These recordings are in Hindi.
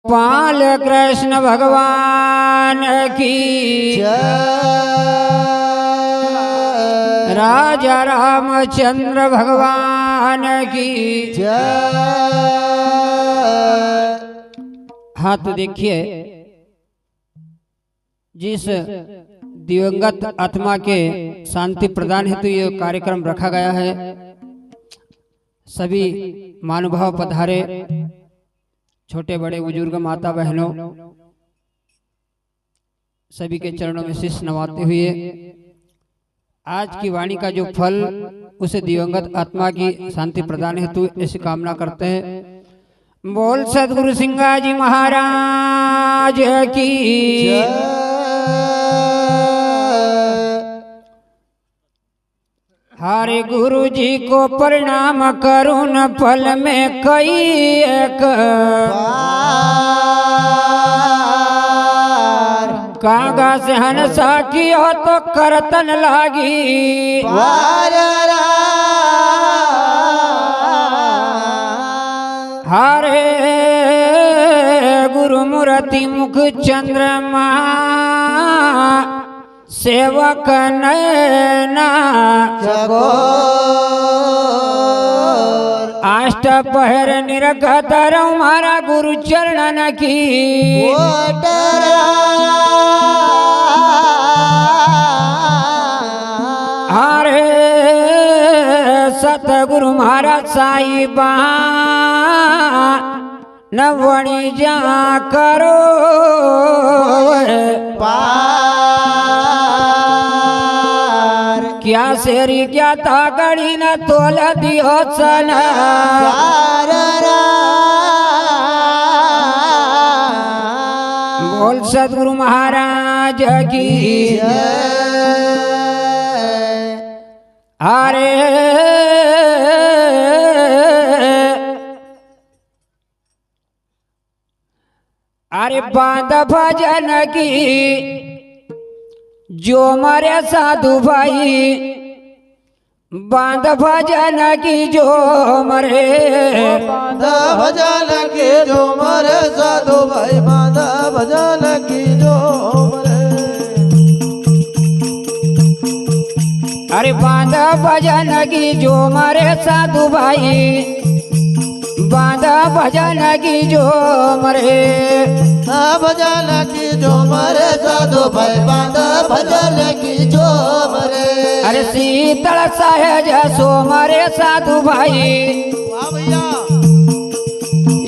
गोपाल कृष्ण भगवान की जय, राजा रामचंद्र भगवान की जय। हाँ तो देखिए, जिस दिवंगत आत्मा के शांति प्रदान हेतु ये कार्यक्रम रखा गया है, सभी महानुभाव पधारे, छोटे बड़े बुजुर्ग माता बहनों सभी के चरणों में शीश नवाते हुए आज की वाणी का जो फल उसे दिवंगत आत्मा की शांति प्रदान हेतु ऐसी कामना करते हैं। बोल सदगुरु सिंगा जी महाराज की जय। हरे गुरु जी को प्रणाम करूं न पल में कई एक बार, कागा से हंसा की हो तो करतन लागी हरे गुरु मूर्ति मुख चंद्रमा सेवक नैना जगोर, अष्ट पहर निरगत हमारा गुरु चरणन की हरे सतगुरु महाराज साईबा नवणी जा करो क्या शेरी क्या ताकड़ी न तोल दियो सन बोल सदगुरु महाराज की अरे अरे बांध भजन की जो मरे साधु भाई, बांध भजन की जो मरे, बांध भजन की जो मरे साधु भाई, बांध भजन की जो मरे। अरे बांध भजन की जो मरे साधु भाई, बांध भजन की जो मरे, भजन की जो मरे साधु भाई, बांध भजन की जो मरे। अरे शीतल सहज सो मरे साधु भाई,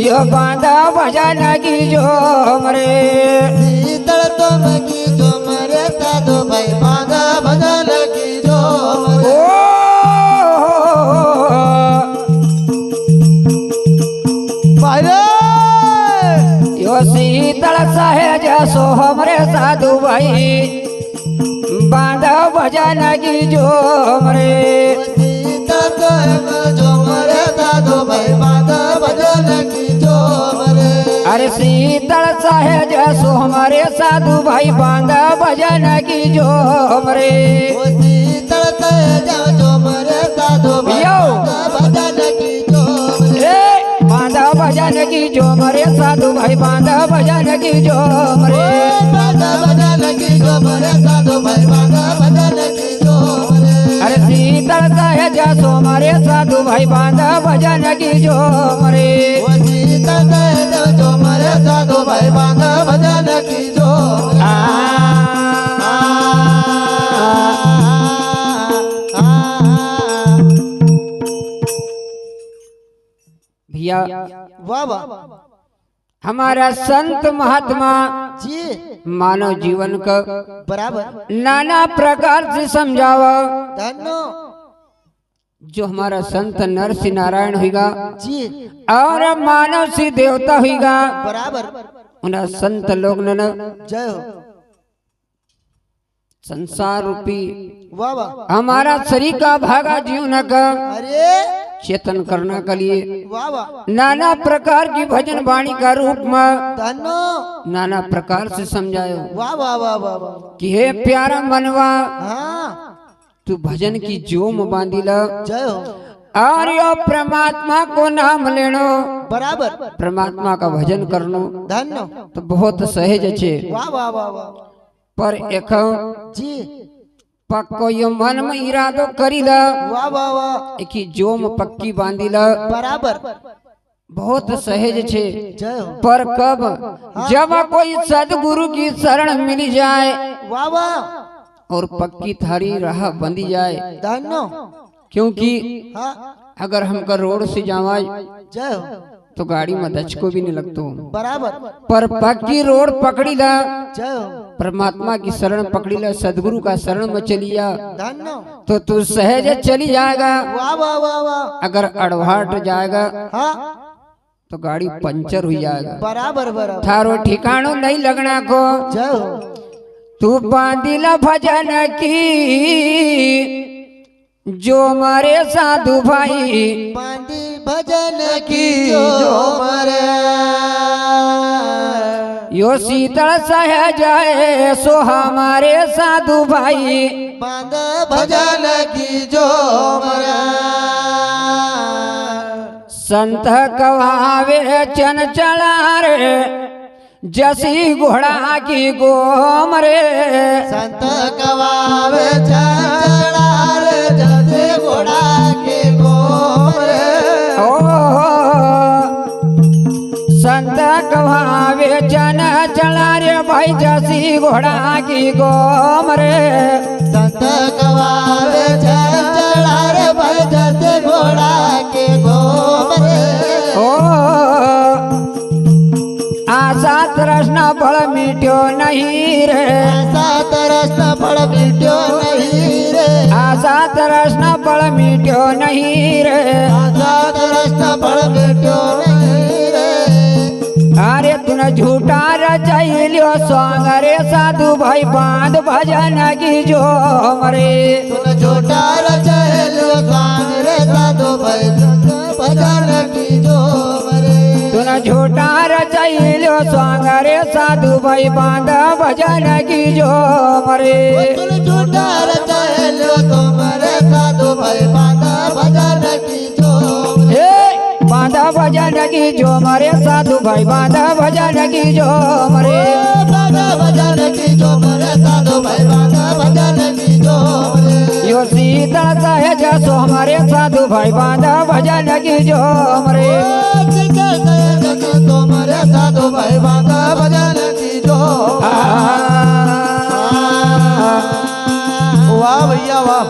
यो बांध भजन की जो मरे। शीतल तुम की जो मरे साधु भाई, बांध भजन की जो मरे। शीतल सहज सो हमरे साधु भाई, बांध भजन की जो मरे। शीतल जो मरे साधु भाई, बांध भजन की जो मरे। अरे शीतल सहज सो हमारे साधु भाई, बांध भजन की जो मरे। शीतल सहज जो मरे साधु भाई, भजन की जो मरे। बांध भजन की जो मरे साधु भाई, बांध भजन की जो मरे। बांध भजन की जो मरे साधु भाई, बांध भजन की जो मरे। अरे शीतल सहज सो मरे साधु भाई, बांध भजन की जो मरे। शीतल सहज जो मरे साधु भाई, बांध भजन की जो भैया वाह वाह हमारा संत महात्मा जी मानव जीवन का बराबर नाना प्रकार से समझावा। धन्नो जो हमारा संत नरसिंह नारायण होगा जी और मानव सी देवता होगा, बराबर उन्हें संत लोग न जय हो संसार रूपी वाह वाह हमारा शरीर का भागा जीवन का अरे चेतन करने के लिए वाह वाह नाना प्रकार की भजन वाणी का रूप में धन्नो नाना प्रकार से समझायो वाह वाह वाह वाह वाह कि हे प्यारा मनवा, हाँ तू भजन की जोम बांधिला जय हो और यो परमात्मा को नाम लेनो बराबर परमात्मा का भजन करनो धन्य तो बहुत सहज छे। वाह वाह वाह वाह पर एक जी पक्को यो मन में इरादो करी ला वाह वाह वाह एक जोम पक्की बांधी ला बराबर बहुत सहज छे। जय हो पर कब जब कोई सदगुरु की शरण मिल जाए वाह वाह और पक्की थारी राह बंदी जाए, धन्य क्योंकि हाँ अगर हमका रोड से जावाई जय हो तो गाड़ी में दचको भी नहीं लगतो, बराबर पर पक्की रोड पकड़ी ला जय हो परमात्मा की शरण पकड़ी ला सदगुरु का शरण में चली जा धन्य तो तू सहज चली जाएगा। वाह वाह वाह वाह अगर अड़वाट जाएगा हाँ तो गाड़ी पंचर हो जाएगा, बराबर बराबर थारो ठिकानो नहीं लगना को। जय हो तू बांधिला भजन की जो मारे साधु भाई, बांधी भजन की जो मरे यो शीतल सहज है सो हमारे साधु भाई। बांध भजन की जो मरे संत कवावे चन चला रे जसी घोड़ा की गोम रे, संत कवावे चढ़ा रे जैसे घोड़ा के गोरे ओ संत कवावे चन चला रे भाई जसी घोड़ा की गोम रे, संत कवावे चढ़ा रे भाई जैसे घोड़ा के गोरे ओ आशा तृष्णा बड़ मिट्यो नहीं रे, ऐसा तरस बड़ मिट्यो नहीं रे, आशा तृष्णा बड़ मिट्यो नहीं रे, ऐसा तरस बड़ मिट्यो नहीं रे। अरे तूने झूठा रचाइलियो स्वांग रे साधु भाई बांध भजन की जो मरे, तूने झूठा रचेलो स्वांग रे साधु भाई भजन की जो मरे, तूने झूठा रचाइलियो स्वांग रे साधु भाई बांध भजन की जो मरे, तूने झूठा रचेलो तुम्हारे साधु भाई बांधा भजन की जो बांधा भजन की जो मरे साधु भाई बांधा भजन की जो मरे, बांधा भजन की जो मरे साधु भाई बांधा भजन की जो मरे, यो शीतल सहज सो हमारे साधु भाई बांधा भजन की जो मरे, तुम्हारे साधु भाई बांधा भजन की जो वाह भैया वाह।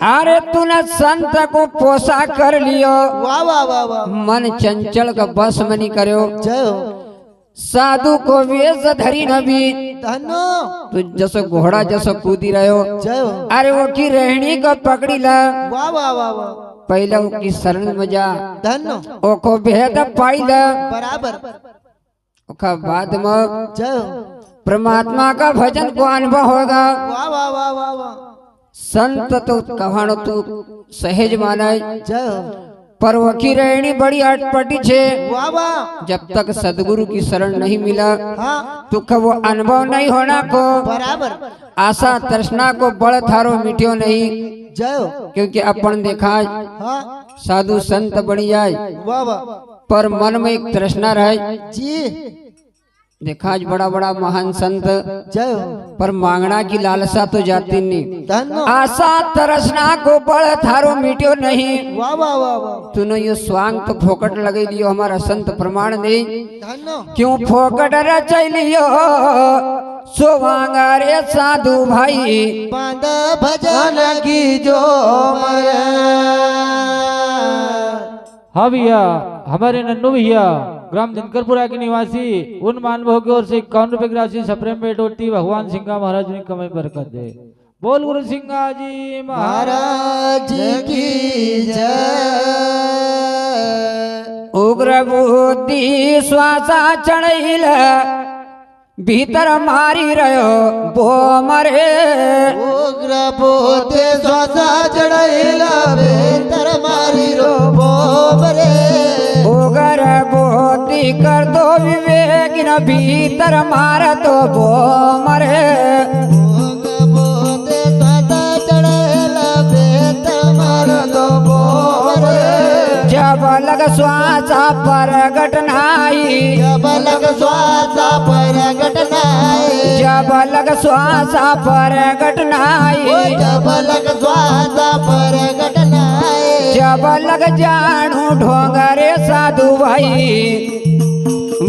अरे तूने संत को पोसा कर लियो, वाह वाह वाह वाह मन चंचल का बस में नहीं करो, जय हो साधु को वेश धरी नबी धन्नो तू जैसे घोड़ा जैसे कूदी रहो, जय हो अरे वो की रहनी को पकड़ी ला वाह वाह वाह वाह पहले वो की शरण में जा धन्नो ओ को भेद पाई ला, बराबर ओका बाद में जय हो परमात्मा का भजन को अनुभव होगा। वाह वाह वाह वाह वाह संत तो कहानो तू सहज मानाय, जय हो पर वो की रहनी बड़ी अटपटी छे, वाह वाह जब तक सदगुरु की शरण नहीं मिला हाँ तो का वो अनुभव नहीं होना को, बराबर आशा तृष्णा को बड़ थारो मिट्यो नहीं, जय हो क्योंकि अपन देखा हाँ साधु संत बनी जाए वाह वाह पर मन में एक तृष्णा रहे। जी देखा आज बड़ा बड़ा महान संत जय हो पर मांगना की लालसा तो जाती नहीं, धन्नो आशा तृष्णा को बड़ थारो मिट्यो नहीं। वाह वाह वाह वाह तूने ये स्वांग तो फोकट लगे लियो, हमारा संत प्रमाण नहीं धन्नो क्यों फोकट रचलियो सोवांग रे साधु भाई बांध भजन की जो मरे। हाँ भैया, हमारे नन्नू भैया ग्राम दिनकरपुरा के निवासी उन मानवों की ओर से 51 रुपए की राशि सप्रेम भेंट होती भगवान सिंघा महाराज ने कमाई बरकत दे। बोल गुरु सिंघा जी महाराज की जय। उग्र बुद्धि श्वासा चढ़ैल भीतर मारी रहो बो मरे, उग्र बुद्धि श्वासा चढ़ैला भीतर मारी रो बो मरे। उग्र बुद्धि कर दो विवेक न भीतर मार तो बो मरे। उग्र बुद्धि श्वासा चढ़ैला भीतर जब लग श्वासा प्रगट नाई जब लग श्वासा प्रगट नाई जब लग श्वासा प्रगट नाई जब लग श्वासा प्रगट नाई जब लग जानू ढोंगरे साधु भाई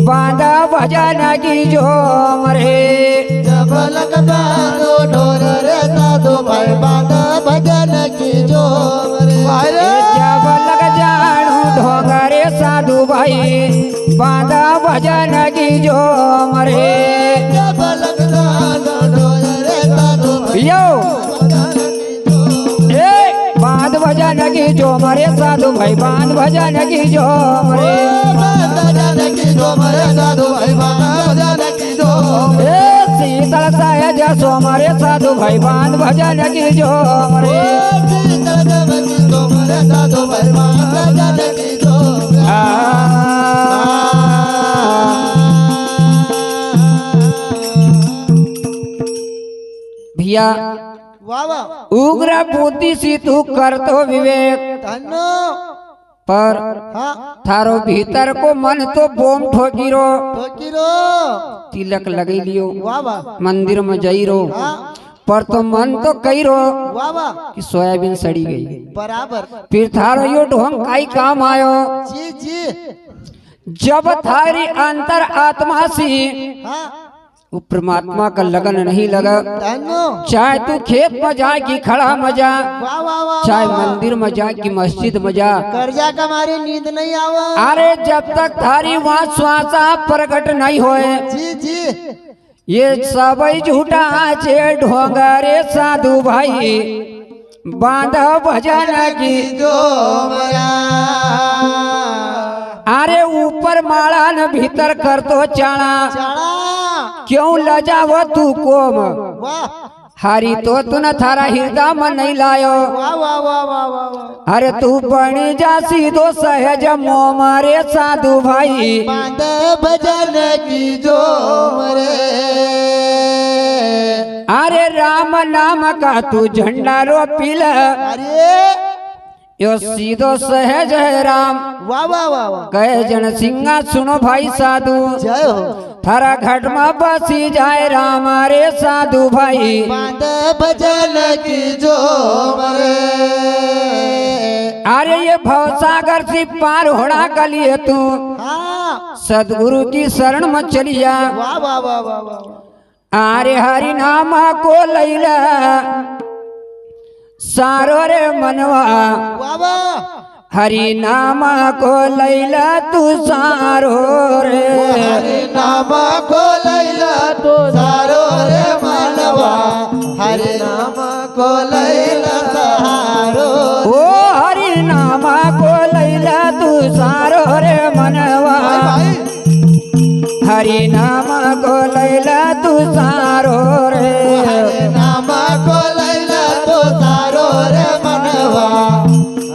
बांधा भजन की जो मरे जब लग बांधो ढोर रे साधु भाई बांधा भजन की जो मरे जब लग जानू ढोंगरे साधु भाई बांधा भजन की जो मरे जब लग बांधो ढोर रे साधु भाई यो बांध भजन की जो मरे साधु भाई बांध भजन की जो मरे भजन की जो मरे साधु भाई भजन की जो शीतल सहज सो मरे साधु भाई बांध भजन की जो मरे शीतल की जो मरे साधु भाई भजन की जो भैया वाह वाह उग्र बुद्धि सी तू कर तो विवेक धन्नो पर हाँ थारो भीतर को मन तो बोम ठोकीरो ठोकीरो तिलक लगे लियो वाह वाह मंदिर में जाइरो हाँ पर तो मन तो कही रो वाह वाह कि सोयाबीन सड़ी गई बराबर फिर थारो यो ढोंग काई काम आयो जी जी जब थारी अंतर आत्मा सी हाँ वो परमात्मा का लगन नहीं लगा धन्नो चाहे तू खेत में जाए कि खड़ा मजा वाह वाह वाह चाहे मंदिर में जाए कि मस्जिद में जा कर्जा का मारी नींद नहीं आवा अरे जब तक थारी वहाँ श्वासा प्रकट नहीं होए जी जी ये सब झूठा चे ढोंगरे साधु भाई बांधा भजन की जो मरा अरे ऊपर माला न भीतर कर तो चाणा चढ़ा क्यों लजाव तू कोम वाह हरी तो तू न थारा हृदय में नहीं लायो वाह वाह वाह वाह वाह अरे तू बनी जा सीधो सहज मोमारे साधु भाई बांध भजन की जो मरे अरे राम नाम का तू झंडा रो पिल अरे यो सीधो सहज है राम वाह वाह वाह वाह कहे जन सिंगा सुनो भाई साधु जय हो थारा घट में बसी जाए राम रे साधु भाई बांध भजन की जो मरे अरे ये भवसागर से पार होना का लिए तू हाँ सदगुरु की शरण में चलिया वाह वाह वाह वाह वाह अरे हरि नामा को लैला सारो रे मनवा वाह वाह हरि नामा को लैला तू सारो रे हरि नाम को लैला तो सारो रे मानवा हरि नाम को लैला सहारो ओ हरि नामा को लैला तू सारो रे मनवा हरि नामा को लैला तू सारो रे हरि नाम को लैला तो सारो रे मनवा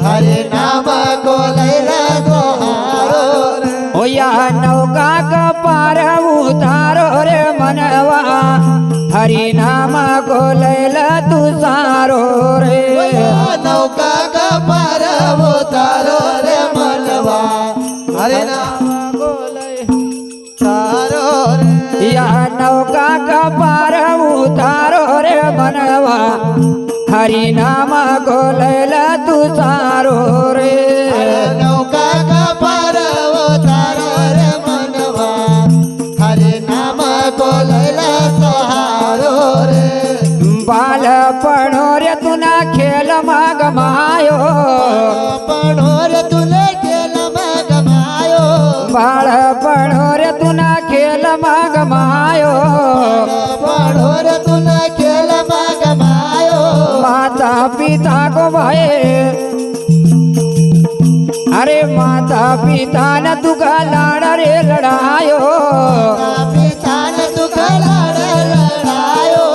हरि नाम को लैला सहारो रे ओ या नौका का पार उतारो रे मनवा हरि नामा को लैला तू सारो रे नौका का पार उतारो रे मनवा हरि नाम को लैला सारो रे या नौका का पार उतारो रे मनवा हरि नामा को लैला तू सारो रे नौका का पार उतारो रे मनवा हरि नाम को लैला सहारो रे बाल पढ़ो रे तू ना खेल माग मायो पढ़ो रे तूने खेल में गमायो बाल पढ़ो रे तू ना खेल माग मायो पढ़ो रे तूने खेल में गमायो माता पिता को भय अरे माता पिता न तुका लाड़ रे लड़ायो पिता ने दुख लड़ायो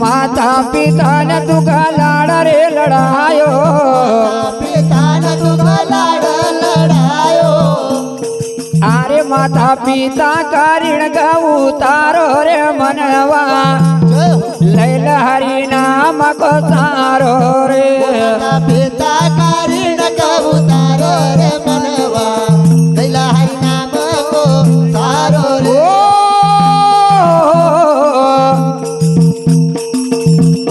माता पिता न तुका लाड़ रे लड़ायो पिता ने दुख लड़ायो अरे माता पिता का ऋण का उतारो रे मनवा लैल हरि नाम को सारो रे पिता का ऋण का उतारो रे मनवा लैला हरि नाम को सारो रे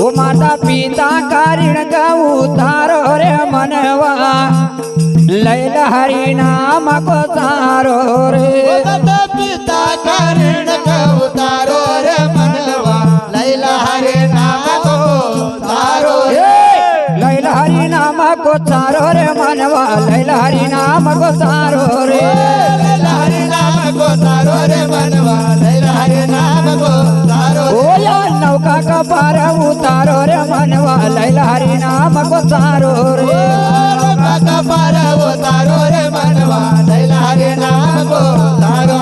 ओ माता पिता का ऋण का उतारो रे मनवा लैला हरि नाम को सारो रे माता पिता का ऋण का उतारो रे मनवा लैला हरि नाम को सारो रे लैला हरि नाम को सारो रे मनवा लैला हरि नाम को सारो रे लैला हरि नाम को सारो रे मनवा लैला हरि नाम को सारो ओ या नौका का पार उतारो रे मनवा लैला हरि नाम को सारो रे का पार उतारो रे मनवा लैला हरि नाम को सारो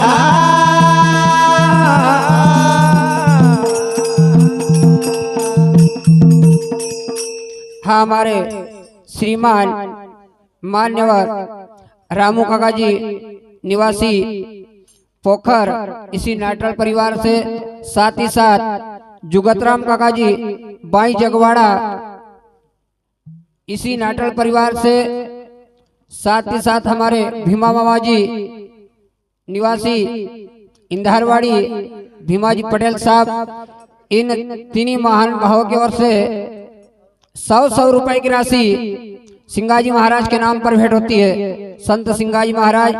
हाँ हमारे श्रीमान मान्यवर रामू काका जी निवासी पोखर इसी नाटल परिवार से साथ ही साथ जुगतराम काका जी बाई जगवाड़ा इसी नाटल परिवार से साथ ही साथ हमारे भीमा मामा जी निवासी इंधारवाड़ी भीमा जी पटेल साहब इन तीनों महान भावों की ओर से 100 रुपए की राशि सिंगाजी महाराज के नाम पर भेंट होती है। संत सिंगाजी महाराज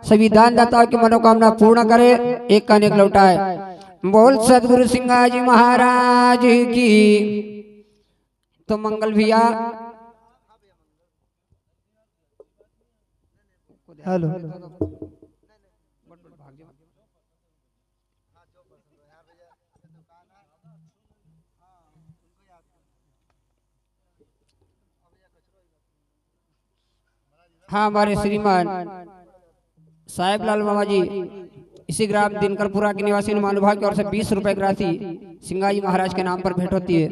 सभी दानदाताओं की मनोकामना पूर्ण करे, एक का अनेक लौटाए। बोल सदगुरु सिंगाजी महाराज की। तो मंगल भैया हेलो हाँ हमारे श्रीमान साहेब लाल मामा जी इसी ग्राम दिनकरपुरा के निवासी महानुभाव की ओर से 20 रुपए की राशि सिंगाजी महाराज के नाम पर भेंट होती है।